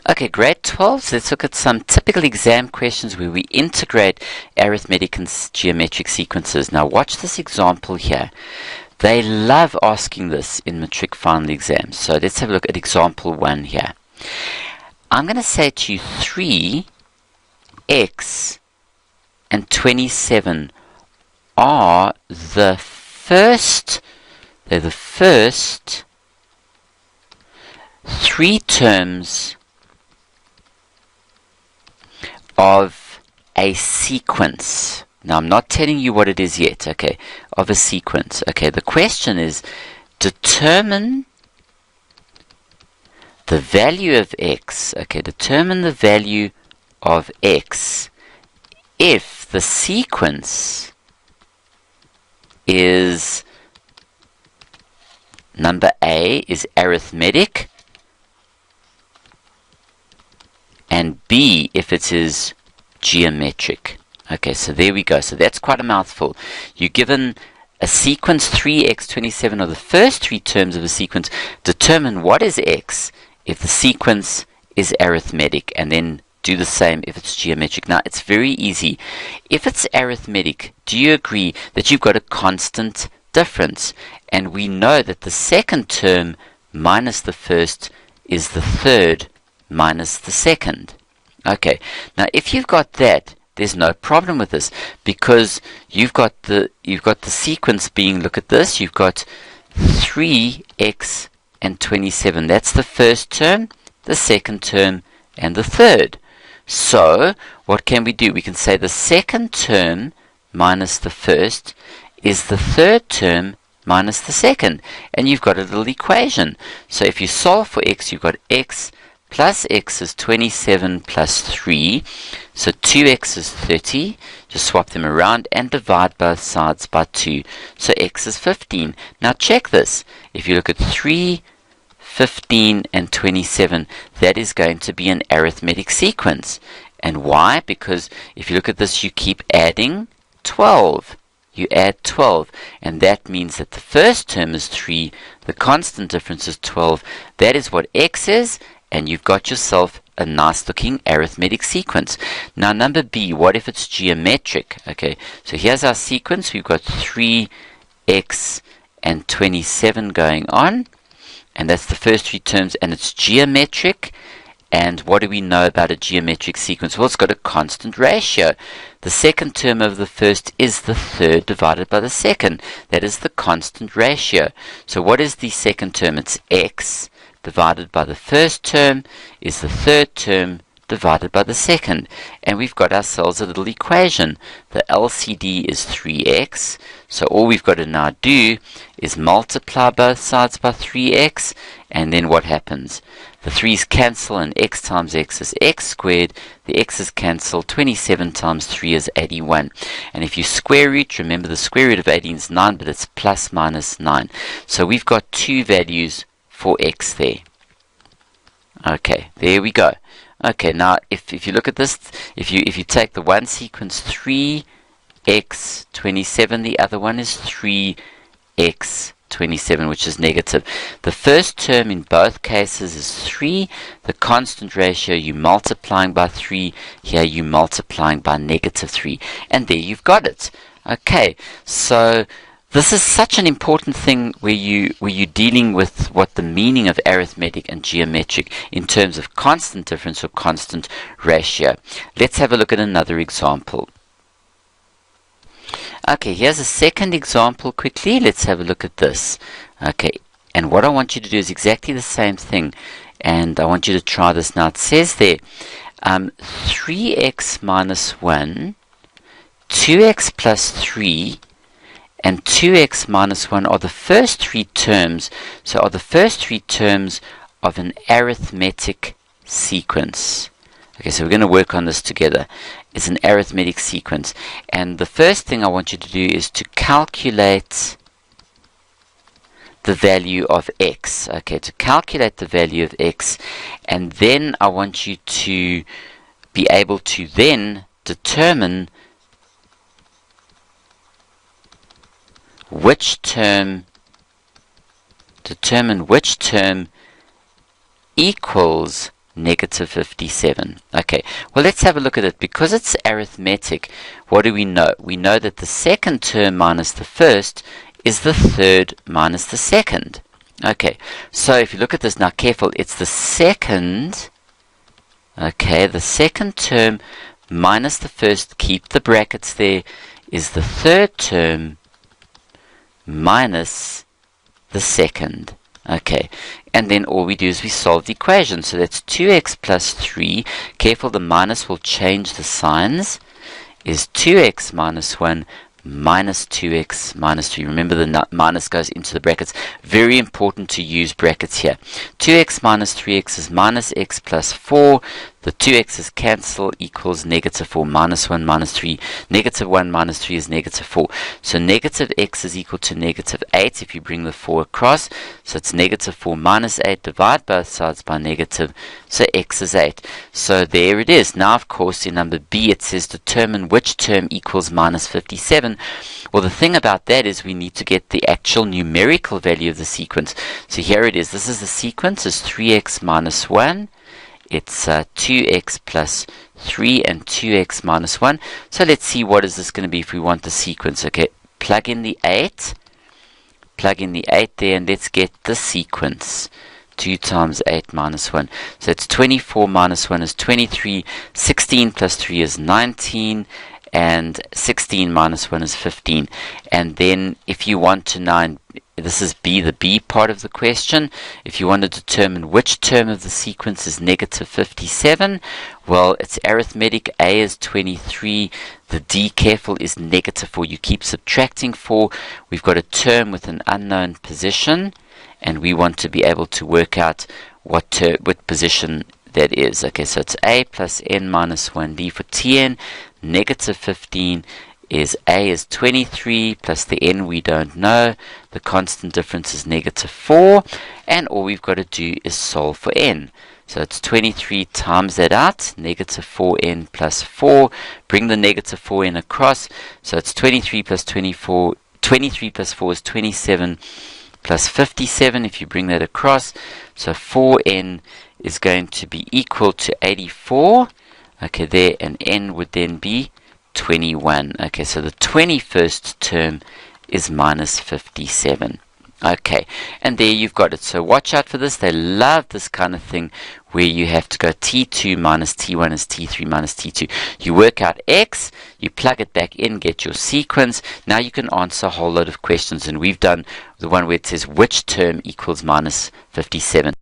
Okay, grade 12, so let's look at some typical exam questions where we integrate arithmetic and geometric sequences. Now watch this example here. They love asking this in matric final exams. So let's have a look at example 1 here. I'm going to say to you 3x and 27 are the first three terms of a sequence. Now, I'm not telling you what it is yet, okay, of a sequence. Okay, the question is, determine the value of x, okay, determine the value of x if the sequence is, number A is arithmetic, and B if it is geometric. Okay, so there we go. So that's quite a mouthful. You're given a sequence 3x, 27 are the first three terms of a sequence. Determine what is x if the sequence is arithmetic, and then do the same if it's geometric. Now, it's very easy. If it's arithmetic, do you agree that you've got a constant difference? And we know that the second term minus the first is the third minus the second. Okay, now if you've got that, there's no problem with this, because you've got the sequence being, look at this, you've got 3x and 27. That's the first term, the second term, and the third. So what can we do? We can say the second term minus the first is the third term minus the second, and you've got a little equation. So if you solve for x, you've got x plus x is 27 plus 3, so 2x is 30. Just swap them around and divide both sides by 2, so x is 15. Now check this. If you look at 3, 15 and 27, that is going to be an arithmetic sequence. And why? Because if you look at this, you keep adding 12. You add 12, and that means that the first term is 3, the constant difference is 12. That is what x is, and you've got yourself a nice looking arithmetic sequence. Now number B, what if it's geometric? Okay, so here's our sequence. We've got 3x and 27 going on, and that's the first three terms, and it's geometric. And what do we know about a geometric sequence? Well, it's got a constant ratio. The second term of the first is the third divided by the second. That is the constant ratio. So what is the second term? It's x divided by the first term is the third term divided by the second. And we've got ourselves a little equation. The LCD is 3x. So all we've got to now do is multiply both sides by 3x. And then what happens? The 3's cancel, and x times x is x squared. The x's cancel. 27 times 3 is 81. And if you square root, remember the square root of 18 is 9, but it's plus minus 9. So we've got two values for x there. Okay, there we go. Okay, now if you look at this, if you take the one sequence 3x 27, the other one is 3x 27, which is negative. The first term in both cases is 3. The constant ratio, you're multiplying by 3. Here you're multiplying by negative 3. And there you've got it. Okay, so this is such an important thing where you're dealing with what the meaning of arithmetic and geometric in terms of constant difference or constant ratio. Let's have a look at another example. Okay, here's a second example quickly. Let's have a look at this. Okay, and what I want you to do is exactly the same thing. And I want you to try this now. It says there, 3x minus 1, 2x plus 3, and 2x minus 1 are the first three terms. So are the first three terms of an arithmetic sequence. Okay, so we're going to work on this together. It's an arithmetic sequence. And the first thing I want you to do is to calculate the value of x. Okay, to calculate the value of x. And then I want you to be able to then determine which term equals negative 57. Okay, well, let's have a look at it. Because it's arithmetic, what do we know? We know that the second term minus the first is the third minus the second. Okay, so if you look at this now, careful, it's the second, okay, the second term minus the first, keep the brackets there, is the third term minus the second. Okay, and then all we do is we solve the equation. So that's 2x plus 3. Careful, the minus will change the signs. Is 2x minus 1 minus 2x minus 3. Remember, the minus goes into the brackets. Very important to use brackets here. 2x minus 3x is minus x plus 4. The 2x's cancel, equals negative 4 minus 1 minus 3. Negative 1 minus 3 is negative 4. So negative x is equal to negative 8 if you bring the 4 across. So it's negative 4 minus 8. Divide both sides by negative. So x is 8. So there it is. Now, of course, in number B, it says determine which term equals minus 57. Well, the thing about that is we need to get the actual numerical value of the sequence. So here it is. This is the sequence. It's 3x minus 1. It's 2x plus 3 and 2x minus 1. So let's see what is this going to be if we want the sequence. Okay, plug in the 8. Plug in the 8 there, and let's get the sequence. 2 times 8 minus 1. So it's 24 minus 1 is 23. 16 plus 3 is 19. And 16 minus 1 is 15. And then if you want to now, this is B, the B part of the question. If you want to determine which term of the sequence is negative 57, well, it's arithmetic. A is 23. The D, careful, is negative 4. You keep subtracting 4. We've got a term with an unknown position, and we want to be able to work out what position that is. Okay, so it's A plus N minus 1D for Tn. Negative 15 is A is 23 plus the N we don't know. The constant difference is negative 4. And all we've got to do is solve for N. So it's 23 times that out. Negative 4N plus 4. Bring the negative 4N across. So it's 23 plus 24. 23 plus 4 is 27 plus 57 if you bring that across. So 4N is going to be equal to 84. Okay, there, and N would then be 21. Okay, so the 21st term is minus 57. Okay, and there you've got it. So watch out for this. They love this kind of thing where you have to go T2 minus T1 is T3 minus T2. You work out X, you plug it back in, get your sequence. Now you can answer a whole lot of questions, and we've done the one where it says which term equals minus 57.